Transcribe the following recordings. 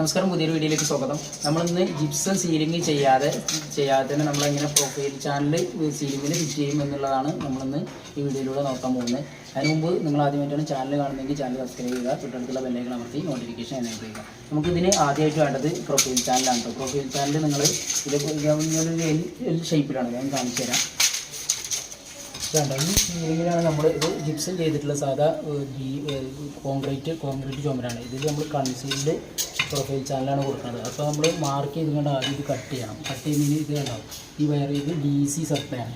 നമസ്കാരം, പുതിയൊരു വീഡിയോയിലേക്ക് സ്വാഗതം. നമ്മളിന്ന് ജിപ്സം സീലിംഗ് ചെയ്യാതെ തന്നെ നമ്മളെങ്ങനെ പ്രൊഫൈൽ ചാനൽ സീലിങ്ങിൽ ഫിറ്റ് ചെയ്യും എന്നുള്ളതാണ് നമ്മളിന്ന് ഈ വീഡിയോയിലൂടെ നോക്കാൻ പോകുന്നത്. അതിന് മുമ്പ് നിങ്ങൾ ആദ്യമായിട്ടാണ് ചാനൽ കാണുന്നതെങ്കിൽ ചാനൽ സബ്സ്ക്രൈബ് ചെയ്യുക, തൊട്ടടുത്തുള്ള ബെല്ലൈക്കൺ അമർത്തി നോട്ടിഫിക്കേഷൻ എനേബിൾ ചെയ്യുക. നമുക്കിതിന് ആദ്യമായിട്ട് വേണ്ടത് പ്രൊഫൈൽ ചാനലാണ് കേട്ടോ. പ്രൊഫൈൽ ചാനൽ നിങ്ങൾ ഇതൊരു എൽ ഷേപ്പിലാണ്, ഞാൻ കാണിച്ചു തരാം. ഈ സീലിങ്ങിലാണ് നമ്മൾ ഇത് ജിപ്സം ചെയ്തിട്ടുള്ള സാധാ കോൺക്രീറ്റ് ചുമരാണ്. ഇതിൽ നമ്മൾ കൺസീൽഡ് പ്രൊഫൈൽ ചാനലാണ് കൊടുക്കുന്നത്. അപ്പോൾ നമ്മൾ മാർക്ക് ചെയ്തുകൊണ്ട് ആദ്യം ഇത് കട്ട് ചെയ്യണം. കട്ട് ചെയ്യുന്നതിന് ഇത് കണ്ടാവും, ഈ വയർ ഇത് DC സപ്ലൈ ആണ്,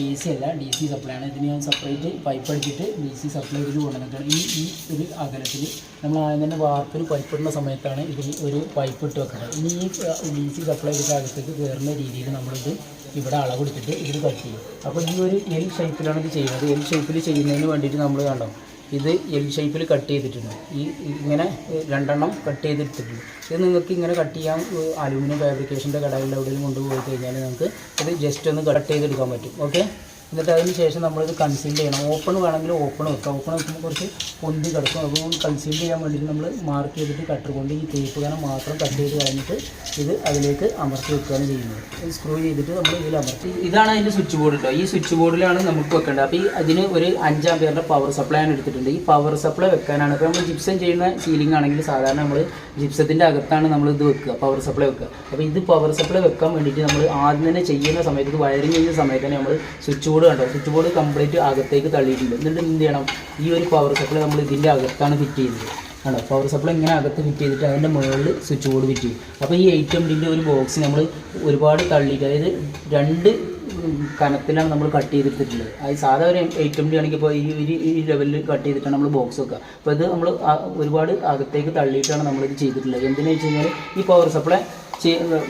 AC അല്ല DC സപ്ലൈ ആണ്. ഇതിന് ഞാൻ സെപ്പറേറ്റ് പൈപ്പ് അടിച്ചിട്ട് DC സപ്ലൈ ഇതിൽ കൊണ്ടുവന്നിട്ടാണ്. ഈ ഒരു അകലത്തിൽ നമ്മൾ ആദ്യം തന്നെ വാർപ്പിൽ പൈപ്പ് ഇടുന്ന സമയത്താണ് ഇതിൽ ഒരു പൈപ്പ് ഇട്ട് വെക്കുന്നത്. ഇനി ഈ DC സപ്ലൈ ഇതിൻ്റെ അകത്തേക്ക് കയറുന്ന രീതിയിൽ നമ്മളിത് ഇവിടെ അളവെടുത്തിട്ട് ഇത് കട്ട് ചെയ്യും. അപ്പോൾ ഈ ഒരു എൽ ഷേപ്പിലാണ് ഇത് ചെയ്യുന്നത്. എൽ ഷേപ്പിൽ ചെയ്യുന്നതിന് വേണ്ടിയിട്ട് നമ്മൾ കണ്ടോ, ഇത് എൽ ഷേപ്പിൽ കട്ട് ചെയ്തിട്ടുണ്ട്. ഇങ്ങനെ രണ്ടെണ്ണം കട്ട് ചെയ്തിട്ടിട്ടുണ്ട്. ഇത് നിങ്ങൾക്ക് ഇങ്ങനെ കട്ട് ചെയ്യാൻ അലൂമിനിയം ഫാബ്രിക്കേഷൻ്റെ കടകളിൽ എവിടെയും കൊണ്ടുപോയി കഴിഞ്ഞാൽ നമുക്ക് ഇത് ജസ്റ്റ് ഒന്ന് കട്ട് ചെയ്തെടുക്കാൻ പറ്റും. ഓക്കെ, എന്നിട്ട് അതിന് ശേഷം നമ്മളിത് കൺസീൽ ചെയ്യണം. ഓപ്പൺ വേണമെങ്കിൽ ഓപ്പൺ വെക്കാം. ഓപ്പൺ വെക്കുമ്പോൾ കുറച്ച് പൊന്തി കിടക്കും. അതുകൊണ്ട് കൺസീൽ ചെയ്യാൻ വേണ്ടിയിട്ട് നമ്മൾ മാർക്ക് ചെയ്തിട്ട് കട്ടർ കൊണ്ട് ഈ തേപ്പ് കനം മാത്രം കട്ട് ചെയ്ത് കളഞ്ഞിട്ട് ഇത് അതിലേക്ക് അമർത്തി വെക്കുകയാണ് ചെയ്യുന്നത്. സ്ക്രൂ ചെയ്തിട്ട് നമ്മൾ ഇതിൽ അമർത്തി, ഇതാണ് അതിൻ്റെ സ്വിച്ച് ബോർഡ് കേട്ടോ. ഈ സ്വിച്ച് ബോർഡിലാണ് നമുക്ക് വെക്കേണ്ടത്. അപ്പോൾ അതിന് ഒരു 5 ആമ്പിയറിൻ്റെ പവർ സപ്ലൈ ആണ് എടുത്തിട്ടുണ്ട്. ഈ പവർ സപ്ലൈ വെക്കാനാണ്. ഇപ്പോൾ നമ്മൾ ജിപ്സം ചെയ്യുന്ന സീലിംഗ് ആണെങ്കിൽ സാധാരണ നമ്മൾ ജിപ്സത്തിൻ്റെ അകത്താണ് നമ്മൾ ഇത് വെക്കുക, പവർ സപ്ലൈ വെക്കുക. അപ്പോൾ ഇത് പവർ സപ്ലൈ വെക്കാൻ വേണ്ടിയിട്ട് നമ്മൾ ആദ്യം തന്നെ ചെയ്യുന്ന സമയത്ത്, ഇത് വയറിങ് ചെയ്യുന്ന സമയത്ത് തന്നെ നമ്മൾ സ്വിച്ച് ബോർഡ് കണ്ടോ, സ്വിച്ച് ബോർഡ് കംപ്ലീറ്റ് അകത്തേക്ക് തള്ളിയിട്ടുണ്ട്. എന്നിട്ട് എന്ത് ചെയ്യണം, ഈ ഒരു പവർ സപ്ലൈ നമ്മൾ ഇതിൻ്റെ അകത്താണ് ഫിറ്റ് ചെയ്തത്. ആണോ, പവർ സപ്ലൈ ഇങ്ങനെ അകത്ത് ഫിറ്റ് ചെയ്തിട്ട് അതിൻ്റെ മുകളിൽ സ്വിച്ച് ബോർഡ് ഫിറ്റ് ചെയ്യും. അപ്പോൾ ഈ 8 MDൻ്റെ ഒരു ബോക്സ് നമ്മൾ ഒരുപാട് തള്ളിയിട്ട്, അതായത് 2 കനത്തിലാണ് നമ്മൾ കട്ട് ചെയ്തിട്ടുള്ളത്. അത് സാധാ ഒരു 8 MD ആണെങ്കിൽ ഇപ്പോൾ ഈ ലെവലിൽ കട്ട് ചെയ്തിട്ടാണ് നമ്മൾ ബോക്സ് വെക്കുക. അപ്പോൾ ഇത് നമ്മൾ ഒരുപാട് അകത്തേക്ക് തള്ളിയിട്ടാണ് നമ്മളിത് ചെയ്തിട്ടുള്ളത്. എന്തിനാ വെച്ച് കഴിഞ്ഞാൽ ഈ പവർ സപ്ലൈ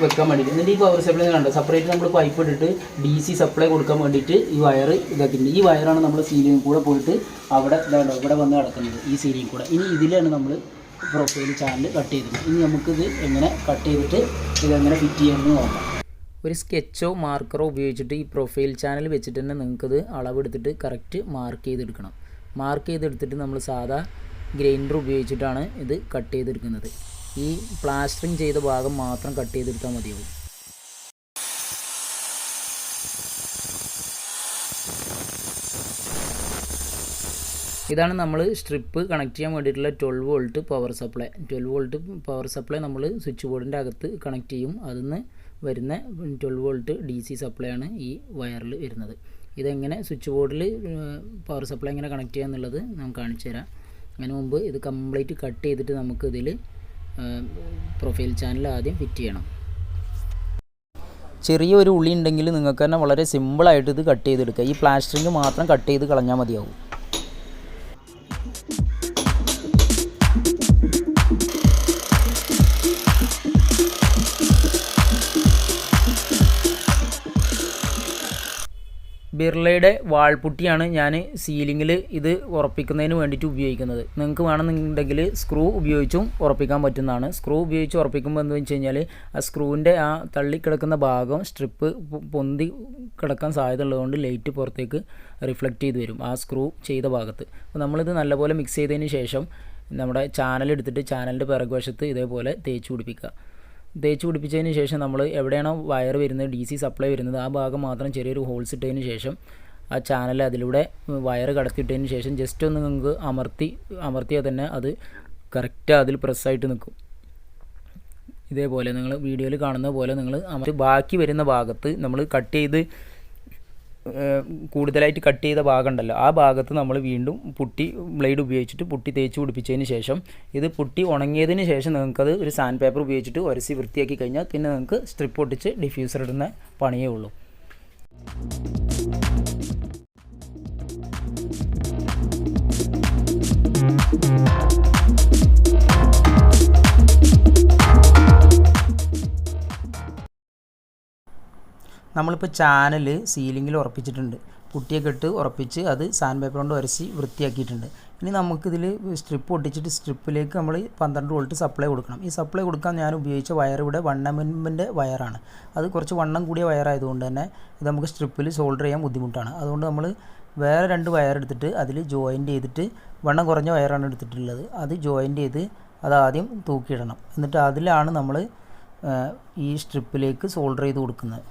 വെക്കാൻ വേണ്ടിയിട്ട്. എന്നിട്ട് ഈ പവർ സപ്ലൈ കണ്ടോ, സെപ്പറേറ്റ് നമ്മൾ പൈപ്പ് ഇട്ടിട്ട് DC സപ്ലൈ കൊടുക്കാൻ വേണ്ടിയിട്ട് ഈ വയർ ഇതാക്കിയിട്ടുണ്ട്. ഈ വയറാണ് നമ്മൾ സീലിംഗ് കൂടെ പോയിട്ട് അവിടെ ഇതാണ്ടോ ഇവിടെ വന്ന് കിടക്കുന്നത്, ഈ സീലിംഗ് കൂടെ. ഇനി ഇതിലാണ് നമ്മൾ പ്രൊഫൈൽ ചാനൽ കട്ട് ചെയ്തത്. ഇനി നമുക്കിത് എങ്ങനെ കട്ട് ചെയ്തിട്ട് ഇതെങ്ങനെ ഫിറ്റ് ചെയ്യാമെന്ന് നോക്കാം. ഒരു സ്കെച്ചോ മാർക്കറോ ഉപയോഗിച്ചിട്ട് ഈ പ്രൊഫൈൽ ചാനൽ വെച്ചിട്ട് തന്നെ നിങ്ങൾക്കത് അളവെടുത്തിട്ട് കറക്റ്റ് മാർക്ക് ചെയ്തെടുക്കണം. മാർക്ക് ചെയ്തെടുത്തിട്ട് നമ്മൾ സാധാ ഗ്രൈൻഡർ ഉപയോഗിച്ചിട്ടാണ് ഇത് കട്ട് ചെയ്തെടുക്കുന്നത്. ഈ പ്ലാസ്റ്ററിങ് ചെയ്ത ഭാഗം മാത്രം കട്ട് ചെയ്തെടുത്താൽ മതിയാവും. ഇതാണ് നമ്മൾ സ്ട്രിപ്പ് കണക്ട് ചെയ്യാൻ വേണ്ടിയിട്ടുള്ള 12 volt power supply. 12 volt power supply നമ്മൾ സ്വിച്ച് ബോർഡിൻ്റെ അകത്ത് കണക്ട് ചെയ്യും. അതിന്ന് വരുന്ന 12 വോൾട്ട് DC സപ്ലൈ ആണ് ഈ വയറിൽ വരുന്നത്. ഇതെങ്ങനെ സ്വിച്ച് ബോർഡിൽ പവർ സപ്ലൈ എങ്ങനെ കണക്ട് ചെയ്യുക എന്നുള്ളത് ഞാൻ കാണിച്ചു തരാം. അതിന് മുമ്പ് ഇത് കംപ്ലീറ്റ് കട്ട് ചെയ്തിട്ട് നമുക്കിതിൽ പ്രൊഫൈൽ ചാനൽ ആദ്യം ഫിറ്റ് ചെയ്യണം. ചെറിയ ഒരു ഉള്ളി ഉണ്ടെങ്കിൽ നിങ്ങൾക്ക് തന്നെ വളരെ സിമ്പിളായിട്ട് ഇത് കട്ട് ചെയ്തെടുക്കുക. ഈ പ്ലാസ്റ്ററിങ് മാത്രം കട്ട് ചെയ്ത് കളഞ്ഞാൽ മതിയാവും. ബിർളയുടെ വാൾപുട്ടിയാണ് ഞാൻ സീലിങ്ങിൽ ഇത് ഉറപ്പിക്കുന്നതിന് വേണ്ടിയിട്ട് ഉപയോഗിക്കുന്നത്. നിങ്ങൾക്ക് വേണമെന്നുണ്ടെങ്കിൽ സ്ക്രൂ ഉപയോഗിച്ചും ഉറപ്പിക്കാൻ പറ്റുന്നതാണ്. സ്ക്രൂ ഉപയോഗിച്ച് ഉറപ്പിക്കുമ്പോൾ എന്താണെന്ന് വെച്ച് കഴിഞ്ഞാൽ ആ സ്ക്രൂവിൻ്റെ ആ തള്ളിക്കിടക്കുന്ന ഭാഗം സ്ട്രിപ്പ് പൊന്തി കിടക്കാൻ സാധ്യത ഉള്ളതുകൊണ്ട് ലൈറ്റ് പുറത്തേക്ക് റിഫ്ലക്റ്റ് ചെയ്ത് വരും ആ സ്ക്രൂ ചെയ്ത ഭാഗത്ത്. അപ്പോൾ നമ്മളിത് നല്ലപോലെ മിക്സ് ചെയ്തതിന് ശേഷം നമ്മുടെ ചാനൽ എടുത്തിട്ട് ചാനലിൻ്റെ പിറകുവശത്ത് ഇതേപോലെ തേച്ച് പിടിപ്പിക്കുക. തേച്ച് പിടിപ്പിച്ചതിന് ശേഷം നമ്മൾ എവിടെയാണോ വയർ വരുന്നത്, DC സപ്ലൈ വരുന്നത്, ആ ഭാഗം മാത്രം ചെറിയൊരു ഹോൾസ് ഇട്ടതിന് ശേഷം ആ ചാനൽ അതിലൂടെ വയർ കടത്തിയിട്ടതിന് ശേഷം ജസ്റ്റ് ഒന്ന് നിങ്ങൾക്ക് അമർത്തിയാൽ തന്നെ അത് കറക്റ്റ് അതിൽ പ്രസ്സായിട്ട് നിൽക്കും. ഇതേപോലെ നിങ്ങൾ വീഡിയോയിൽ കാണുന്ന പോലെ നിങ്ങൾ ബാക്കി വരുന്ന ഭാഗത്ത് നമ്മൾ കട്ട് ചെയ്ത് കൂടുതലായിട്ട് കട്ട് ചെയ്ത ഭാഗം ഉണ്ടല്ലോ, ആ ഭാഗത്ത് നമ്മൾ വീണ്ടും ബ്ലേഡ് ഉപയോഗിച്ചിട്ട് പുട്ടി തേച്ച് പിടിപ്പിച്ചതിന് ശേഷം ഇത് പുട്ടി ഉണങ്ങിയതിന് ശേഷം നിങ്ങൾക്കത് ഒരു സാൻഡ് പേപ്പർ ഉപയോഗിച്ചിട്ട് ഉരസി വൃത്തിയാക്കി കഴിഞ്ഞാൽ പിന്നെ നിങ്ങൾക്ക് സ്ട്രിപ്പ് ഒട്ടിച്ച് ഡിഫ്യൂസർ ഇടുന്ന പണിയേ ഉള്ളൂ. നമ്മളിപ്പോൾ ചാനൽ സീലിങ്ങിൽ ഉറപ്പിച്ചിട്ടുണ്ട്. പുട്ടിയൊക്കെ ഇട്ട് ഉറപ്പിച്ച് അത് സാൻഡ് പേപ്പർ കൊണ്ട് ഉരച്ച് വൃത്തിയാക്കിയിട്ടുണ്ട്. ഇനി നമുക്കിതിൽ സ്ട്രിപ്പ് ഒട്ടിച്ചിട്ട് സ്ട്രിപ്പിലേക്ക് നമ്മൾ 12 വോൾട്ട് സപ്ലൈ കൊടുക്കണം. ഈ സപ്ലൈ കൊടുക്കാൻ ഞാൻ ഉപയോഗിച്ച വയർ ഇവിടെ 1 mmൻ്റെ വയറാണ്. അത് കുറച്ച് വണ്ണം കൂടിയ വയറായതുകൊണ്ട് തന്നെ ഇത് നമുക്ക് സ്ട്രിപ്പിൽ സോൾഡർ ചെയ്യാൻ ബുദ്ധിമുട്ടാണ്. അതുകൊണ്ട് നമ്മൾ വേറെ 2 വയർ എടുത്തിട്ട് അതിൽ ജോയിൻറ്റ് ചെയ്തിട്ട്, വണ്ണം കുറഞ്ഞ വയറാണ് എടുത്തിട്ടുള്ളത്, അത് ജോയിൻറ്റ് ചെയ്ത് അതാദ്യം തൂക്കിയിടണം. എന്നിട്ട് അതിലാണ് നമ്മൾ ഈ സ്ട്രിപ്പിലേക്ക് സോൾഡർ ചെയ്ത് കൊടുക്കുന്നത്.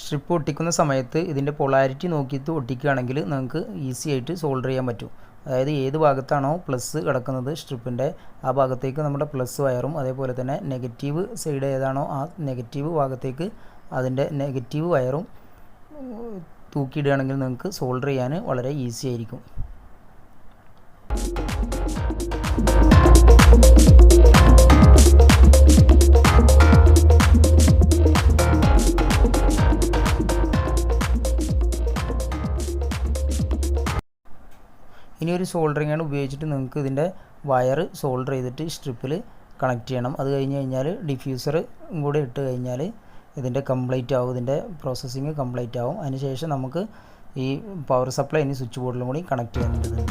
സ്ട്രിപ്പ് ഒട്ടിക്കുന്ന സമയത്ത് ഇതിൻ്റെ പൊളാരിറ്റി നോക്കിയിട്ട് ഒട്ടിക്കുകയാണെങ്കിൽ നമുക്ക് ഈസി ആയിട്ട് സോൾഡർ ചെയ്യാൻ പറ്റും. അതായത് ഏത് ഭാഗത്താണോ പ്ലസ് കിടക്കുന്നത് സ്ട്രിപ്പിൻ്റെ, ആ ഭാഗത്തേക്ക് നമ്മുടെ പ്ലസ് വയറും അതേപോലെ തന്നെ നെഗറ്റീവ് സൈഡ് ഏതാണോ ആ നെഗറ്റീവ് ഭാഗത്തേക്ക് അതിൻ്റെ നെഗറ്റീവ് വയറും തൂക്കിയിടുകയാണെങ്കിൽ നിങ്ങൾക്ക് സോൾഡർ ചെയ്യാൻ വളരെ ഈസി ആയിരിക്കും. ഇനി ഒരു സോൾഡറിങ്ങാണ് ഉപയോഗിച്ചിട്ട് നിങ്ങൾക്ക് ഇതിൻ്റെ വയർ സോൾഡർ ചെയ്തിട്ട് സ്ട്രിപ്പിൽ കണക്ട് ചെയ്യണം. അത് കഴിഞ്ഞ് കഴിഞ്ഞാൽ ഡിഫ്യൂസർ കൂടെ ഇട്ട് കഴിഞ്ഞാൽ ഇതിൻ്റെ കംപ്ലീറ്റ് ആവും, ഇതിൻ്റെ പ്രോസസ്സിങ് കംപ്ലീറ്റ് ആവും. അതിനുശേഷം നമുക്ക് ഈ പവർ സപ്ലൈ ഇനി സ്വിച്ച് ബോർഡിലും കൂടി കണക്ട് ചെയ്യേണ്ടതുണ്ട്.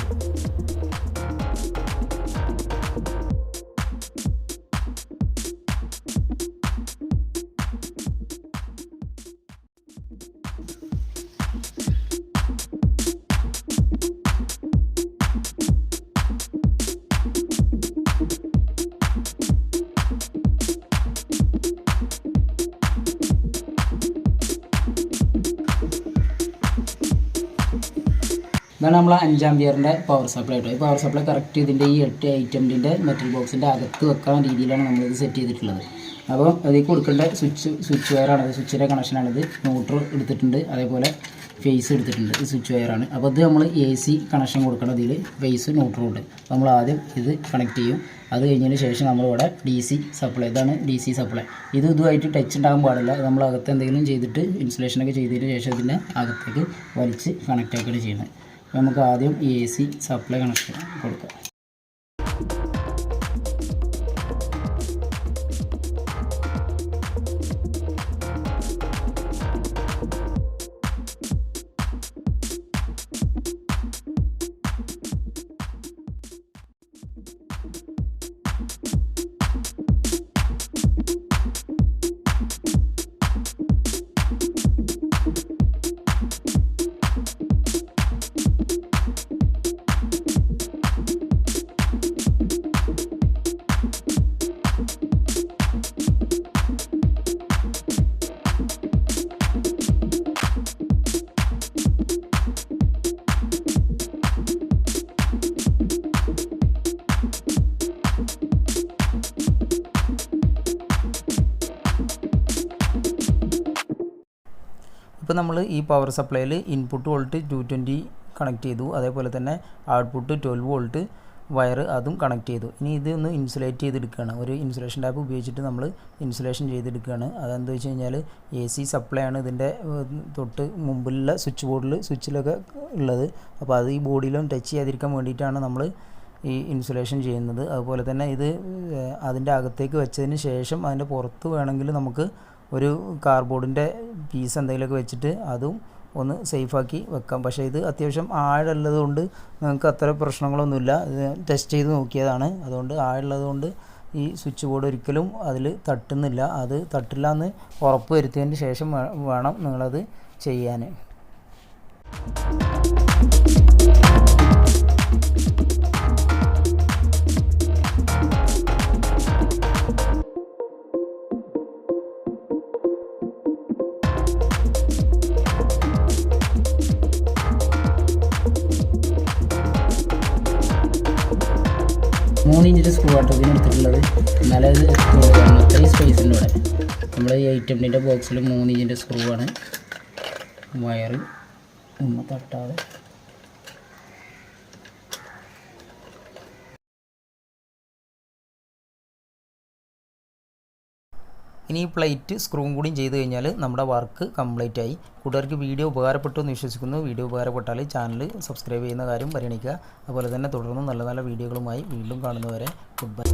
ഇതാണ് നമ്മൾ 5 ആമ്പിയറിൻ്റെ പവർ സപ്ലൈ കേട്ടോ. ഈ പവർ സപ്ലൈ കറക്റ്റ് ഇതിൻ്റെ ഈ 8 ഐറ്റമിൻ്റെ മെറ്റൽ ബോക്സിൻ്റെ അകത്ത് വെക്കാൻ രീതിയിലാണ് നമ്മളിത് സെറ്റ് ചെയ്തിട്ടുള്ളത്. അപ്പോൾ അതിൽ കൊടുക്കേണ്ട സ്വിച്ച് വയറാണത്, സ്വിച്ചിൻ്റെ കണക്ഷനാണിത്. ന്യൂട്രൽ എടുത്തിട്ടുണ്ട്, അതേപോലെ ഫേസ് എടുത്തിട്ടുണ്ട്. ഈ സ്വിച്ച് വയറാണ്. അപ്പോൾ ഇത് നമ്മൾ AC കണക്ഷൻ കൊടുക്കണം. ഇതിൽ ഫേസ് ന്യൂട്രലും ഉണ്ട്. നമ്മൾ ആദ്യം ഇത് കണക്ട് ചെയ്യും. അത് കഴിഞ്ഞതിന് ശേഷം നമ്മളിവിടെ DC സപ്ലൈ, ഇതാണ് DC സപ്ലൈ. ഇതുമായിട്ട് ടച്ച് ഉണ്ടാകാൻ പാടില്ല. നമ്മൾ അകത്ത് എന്തെങ്കിലും ചെയ്തിട്ട് ഇൻസുലേഷനൊക്കെ ചെയ്തതിന് ശേഷം ഇതിൻ്റെ അകത്തേക്ക് വലിച്ച് കണക്റ്റ് ആക്കുകയാണ് ചെയ്യുന്നത്. നമുക്ക് ആദ്യം AC സപ്ലൈ കണക്ഷൻ കൊടുക്കാം. ഇപ്പോൾ നമ്മൾ ഈ പവർ സപ്ലൈയിൽ ഇൻപുട്ട് വോൾട്ട് 220 കണക്ട് ചെയ്തു. അതേപോലെ തന്നെ ഔട്ട്പുട്ട് 12 വോൾട്ട് വയർ അതും കണക്ട് ചെയ്തു. ഇനി ഇതൊന്ന് ഇൻസുലേറ്റ് ചെയ്തെടുക്കുകയാണ്. ഒരു ഇൻസുലേഷൻ ടാപ്പ് ഉപയോഗിച്ചിട്ട് നമ്മൾ ഇൻസുലേഷൻ ചെയ്തെടുക്കുകയാണ്. അതെന്താ വെച്ച് കഴിഞ്ഞാൽ AC സപ്ലൈ ആണ് ഇതിൻ്റെ തൊട്ട് മുമ്പിലുള്ള സ്വിച്ച് ബോർഡിൽ സ്വിച്ചിലൊക്കെ ഉള്ളത്. അപ്പോൾ അത് ഈ ബോഡിയിലും ടച്ച് ചെയ്യാതിരിക്കാൻ വേണ്ടിയിട്ടാണ് നമ്മൾ ഈ ഇൻസുലേഷൻ ചെയ്യുന്നത്. അതുപോലെ തന്നെ ഇത് അതിൻ്റെ അകത്തേക്ക് വെച്ചതിന് ശേഷം അതിൻ്റെ പുറത്ത് വേണമെങ്കിൽ നമുക്ക് ഒരു കാർഡ്ബോർഡിൻ്റെ പീസ് എന്തെങ്കിലുമൊക്കെ വെച്ചിട്ട് അതും ഒന്ന് സേഫാക്കി വെക്കാം. പക്ഷേ ഇത് അത്യാവശ്യം ആഴമുള്ളത് കൊണ്ട് നിങ്ങൾക്ക് അത്ര പ്രശ്നങ്ങളൊന്നുമില്ല. ഇത് ടെസ്റ്റ് ചെയ്ത് നോക്കിയതാണ്. അതുകൊണ്ട് ആഴമുള്ളത് കൊണ്ട് ഈ സ്വിച്ച് ബോർഡ് ഒരിക്കലും അതിൽ തട്ടുന്നില്ല. അത് തട്ടില്ല എന്ന് ഉറപ്പ് വരുത്തിയതിന് ശേഷം വേണം നിങ്ങളത് ചെയ്യാൻ. മൂന്ന് ഇഞ്ചിൻ്റെ സ്ക്രൂ ആട്ടോ ഇതിനെടുത്തിട്ടുള്ളത്. എന്നാലേ ഇത് ഇത്രയും സ്പേസിൻ്റെ ഇവിടെ നമ്മൾ ഈ ഐറ്റമിൻ്റെ ബോക്സിൽ 3 ഇഞ്ചിൻ്റെ സ്ക്രൂ ആണ്. വയർ ഒന്ന് തട്ടാതെ ഇനി ഈ പ്ലേറ്റ് സ്ക്രൂവും കൂടിയും ചെയ്ത് കഴിഞ്ഞാൽ നമ്മുടെ വർക്ക് കംപ്ലീറ്റ് ആയി. കൂട്ടുകാർക്ക് വീഡിയോ ഉപകാരപ്പെട്ടു എന്ന് വിശ്വസിക്കുന്നു. വീഡിയോ ഉപകാരപ്പെട്ടാൽ ചാനൽ സബ്സ്ക്രൈബ് ചെയ്യുന്ന കാര്യം പരിഗണിക്കുക. അതുപോലെ തന്നെ തുടർന്ന് നല്ല നല്ല വീഡിയോകളുമായി വീണ്ടും കാണുന്നവരെ ഗുഡ് ബൈ.